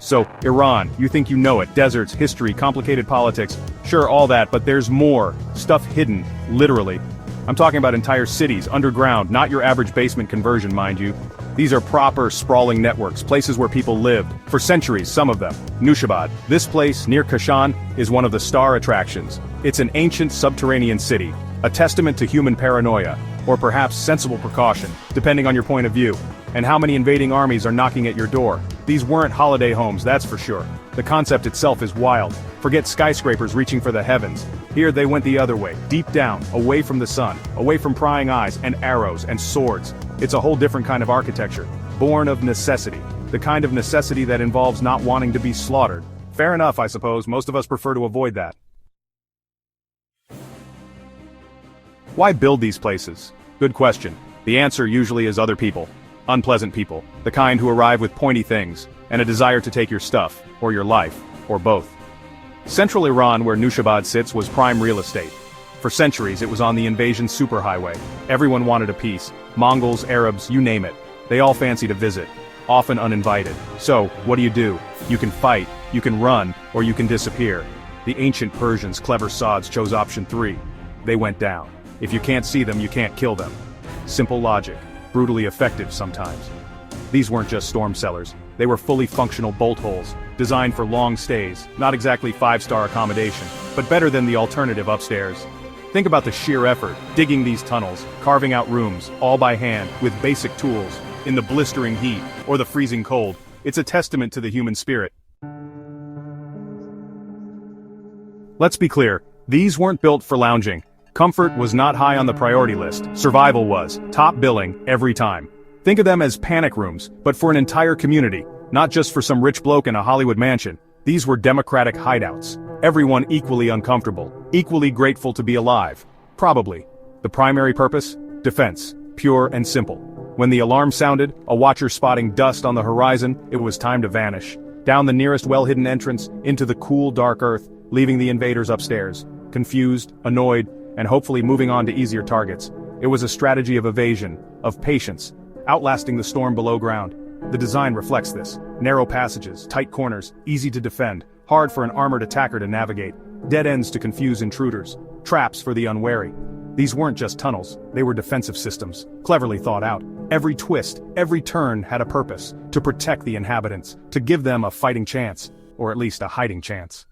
So, Iran, you think you know it, deserts, history, complicated politics, sure all that, but there's more, stuff hidden, literally. I'm talking about entire cities, underground, not your average basement conversion, mind you. These are proper, sprawling networks, places where people lived, for centuries, some of them. Nushabad, this place, near Kashan, is one of the star attractions. It's an ancient subterranean city, a testament to human paranoia, or perhaps sensible precaution, depending on your point of view, and how many invading armies are knocking at your door. These weren't holiday homes, that's for sure. The concept itself is wild. Forget skyscrapers reaching for the heavens. Here they went the other way, deep down, away from the sun, away from prying eyes and arrows and swords. It's a whole different kind of architecture, born of necessity. The kind of necessity that involves not wanting to be slaughtered. Fair enough, I suppose, most of us prefer to avoid that. Why build these places? Good question. The answer usually is other people. Unpleasant people. The kind who arrive with pointy things, and a desire to take your stuff, or your life, or both. Central Iran, where Nushabad sits, was prime real estate. For centuries it was on the invasion superhighway. Everyone wanted a piece. Mongols, Arabs, you name it. They all fancied a visit. Often uninvited. So, what do? You can fight, you can run, or you can disappear. The ancient Persians, clever sods, chose option 3. They went down. If you can't see them, you can't kill them. Simple logic. Brutally effective sometimes. These weren't just storm cellars. They were fully functional bolt holes, designed for long stays, not exactly 5-star accommodation, but better than the alternative upstairs. Think about the sheer effort, digging these tunnels, carving out rooms, all by hand, with basic tools, in the blistering heat, or the freezing cold. It's a testament to the human spirit. Let's be clear, these weren't built for lounging. Comfort was not high on the priority list. Survival was, top billing, every time. Think of them as panic rooms, but for an entire community, not just for some rich bloke in a Hollywood mansion. These were democratic hideouts. Everyone equally uncomfortable, equally grateful to be alive. Probably. The primary purpose? Defense. Pure and simple. When the alarm sounded, a watcher spotting dust on the horizon, it was time to vanish. Down the nearest well-hidden entrance, into the cool, dark earth, leaving the invaders upstairs. Confused, annoyed, and hopefully moving on to easier targets. It was a strategy of evasion, of patience, outlasting the storm below ground. The design reflects this. Narrow passages, tight corners, easy to defend, hard for an armored attacker to navigate, dead ends to confuse intruders, traps for the unwary. These weren't just tunnels, they were defensive systems, cleverly thought out. Every twist, every turn had a purpose, to protect the inhabitants, to give them a fighting chance, or at least a hiding chance.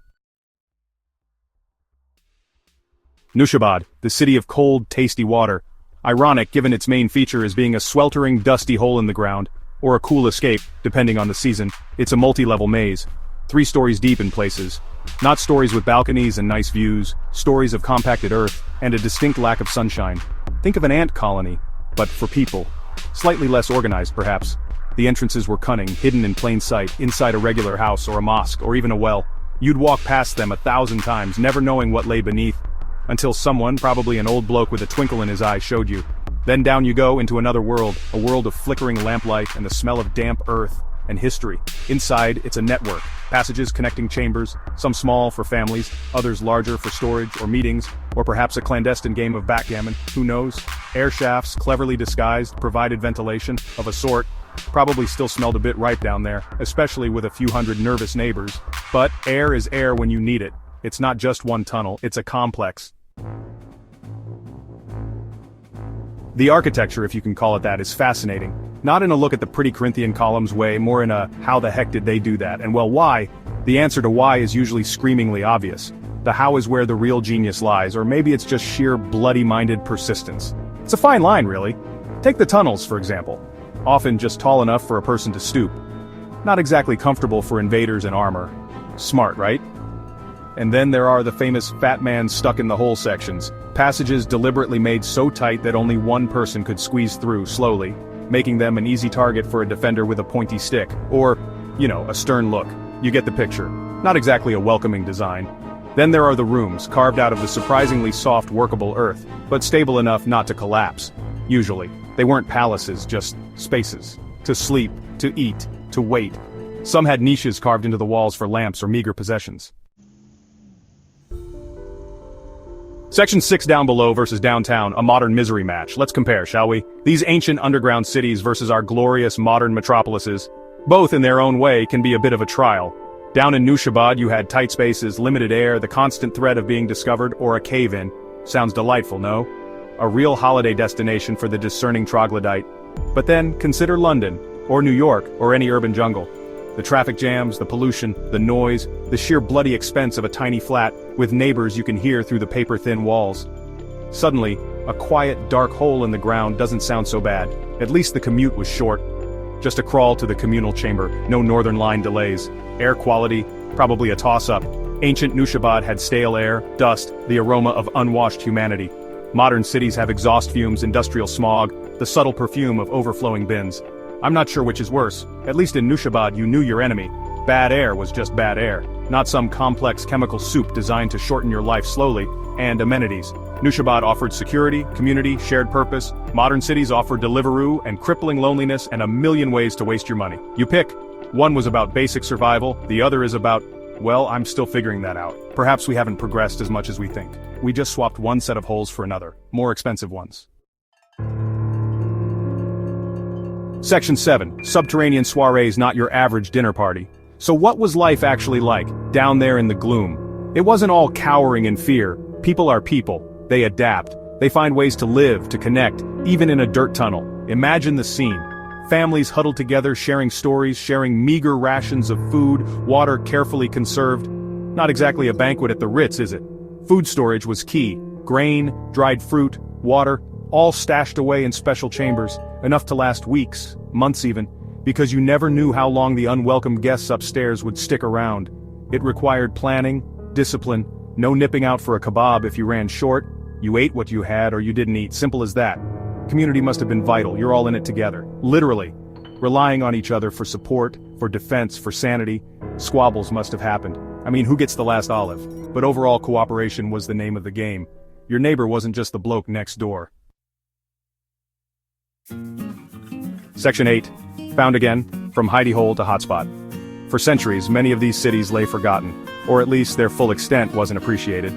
Nushabad, the city of cold, tasty water. Ironic given its main feature as being a sweltering, dusty hole in the ground, or a cool escape, depending on the season. It's a multi-level maze. 3 stories deep in places. Not stories with balconies and nice views, stories of compacted earth, and a distinct lack of sunshine. Think of an ant colony, but for people. Slightly less organized, perhaps. The entrances were cunning, hidden in plain sight, inside a regular house or a mosque or even a well. You'd walk past them 1,000 times, never knowing what lay beneath. Until someone, probably an old bloke with a twinkle in his eye, showed you. Then down you go into another world, a world of flickering lamplight and the smell of damp earth and history. Inside, it's a network, passages connecting chambers, some small for families, others larger for storage or meetings, or perhaps a clandestine game of backgammon, who knows? Air shafts, cleverly disguised, provided ventilation, of a sort. Probably still smelled a bit ripe down there, especially with a few hundred nervous neighbors. But air is air when you need it. It's not just one tunnel, it's a complex. The architecture, if you can call it that, is fascinating. Not in a look at the pretty Corinthian columns way, more in a how the heck did they do that, and well, why? The answer to why is usually screamingly obvious. The how is where the real genius lies, or maybe it's just sheer bloody-minded persistence. It's a fine line, really. Take the tunnels, for example. Often just tall enough for a person to stoop. Not exactly comfortable for invaders in armor. Smart, right? And then there are the famous fat man stuck in the hole sections. Passages deliberately made so tight that only one person could squeeze through slowly, making them an easy target for a defender with a pointy stick, or, a stern look. You get the picture. Not exactly a welcoming design. Then there are the rooms, carved out of the surprisingly soft workable earth, but stable enough not to collapse. Usually. They weren't palaces, just spaces. To sleep, to eat, to wait. Some had niches carved into the walls for lamps or meager possessions. Section 6 down below versus downtown, a modern misery match. Let's compare, shall we? These ancient underground cities versus our glorious modern metropolises. Both in their own way can be a bit of a trial. Down in Nushabad you had tight spaces, limited air, the constant threat of being discovered, or a cave-in. Sounds delightful, no? A real holiday destination for the discerning troglodyte. But then, consider London, or New York, or any urban jungle. The traffic jams, the pollution, the noise, the sheer bloody expense of a tiny flat, with neighbors you can hear through the paper-thin walls. Suddenly, a quiet, dark hole in the ground doesn't sound so bad. At least the commute was short. Just a crawl to the communal chamber, no Northern Line delays. Air quality, probably a toss-up. Ancient Nushabad had stale air, dust, the aroma of unwashed humanity. Modern cities have exhaust fumes, industrial smog, the subtle perfume of overflowing bins. I'm not sure which is worse. At least in Nushabad you knew your enemy. Bad air was just bad air, not some complex chemical soup designed to shorten your life slowly, and amenities. Nushabad offered security, community, shared purpose. Modern cities offer Deliveroo and crippling loneliness and a million ways to waste your money. You pick. One was about basic survival, the other is about, well, I'm still figuring that out. Perhaps we haven't progressed as much as we think. We just swapped one set of holes for another, more expensive ones. Section 7. Subterranean soirees, not your average dinner party. So what was life actually like, down there in the gloom? It wasn't all cowering in fear. People are people. They adapt. They find ways to live, to connect, even in a dirt tunnel. Imagine the scene. Families huddled together, sharing stories, sharing meager rations of food, water carefully conserved. Not exactly a banquet at the Ritz, is it? Food storage was key. Grain, dried fruit, water, all stashed away in special chambers, enough to last weeks, months even, because you never knew how long the unwelcome guests upstairs would stick around. It required planning, discipline, no nipping out for a kebab if you ran short. You ate what you had or you didn't eat, simple as that. Community must have been vital, you're all in it together. Literally. Relying on each other for support, for defense, for sanity. Squabbles must have happened. I mean, who gets the last olive? But overall cooperation was the name of the game. Your neighbor wasn't just the bloke next door. Section 8. Found again, from hidey hole to hotspot. For centuries, many of these cities lay forgotten, or at least their full extent wasn't appreciated.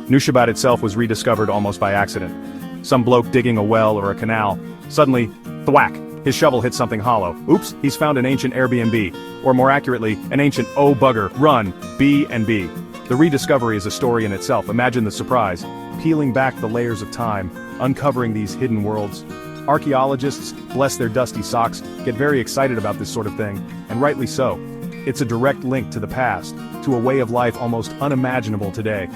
Nushabad itself was rediscovered almost by accident. Some bloke digging a well or a canal. Suddenly, thwack, his shovel hit something hollow. Oops, he's found an ancient Airbnb. Or more accurately, an ancient oh bugger, run, B&B. The rediscovery is a story in itself. Imagine the surprise. Peeling back the layers of time, uncovering these hidden worlds. Archaeologists, bless their dusty socks, get very excited about this sort of thing, and rightly so. It's a direct link to the past, to a way of life almost unimaginable today.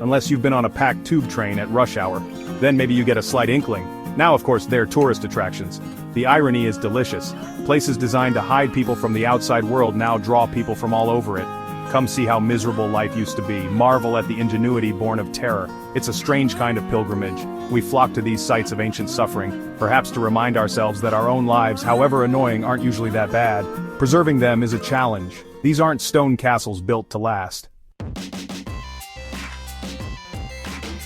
Unless you've been on a packed tube train at rush hour. Then maybe you get a slight inkling. Now of course they're tourist attractions. The irony is delicious. Places designed to hide people from the outside world now draw people from all over it. Come see how miserable life used to be, marvel at the ingenuity born of terror. It's a strange kind of pilgrimage. We flock to these sites of ancient suffering, perhaps to remind ourselves that our own lives, however annoying, aren't usually that bad. Preserving them is a challenge. These aren't stone castles built to last.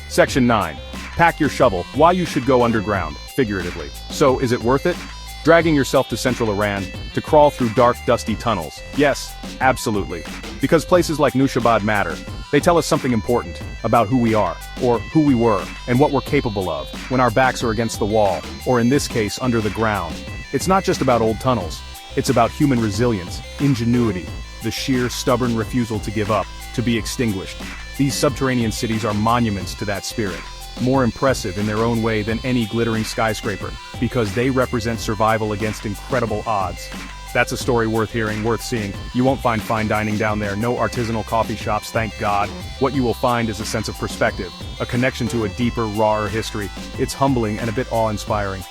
Section 9. Pack your shovel. Why you should go underground, figuratively. So, is it worth it? Dragging yourself to central Iran, to crawl through dark, dusty tunnels. Yes, absolutely. Because places like Nushabad matter. They tell us something important about who we are, or who we were, and what we're capable of, when our backs are against the wall, or in this case, under the ground. It's not just about old tunnels. It's about human resilience, ingenuity, the sheer, stubborn refusal to give up, to be extinguished. These subterranean cities are monuments to that spirit. More impressive in their own way than any glittering skyscraper, because they represent survival against incredible odds. That's a story worth hearing, worth seeing. You won't find fine dining down there, no artisanal coffee shops, thank God. What you will find is a sense of perspective, a connection to a deeper, rawer history. It's humbling and a bit awe-inspiring.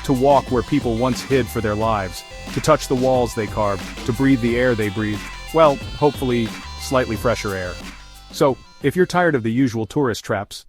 To walk where people once hid for their lives, to touch the walls they carved, to breathe the air they breathed, well, hopefully, slightly fresher air. So, if you're tired of the usual tourist traps,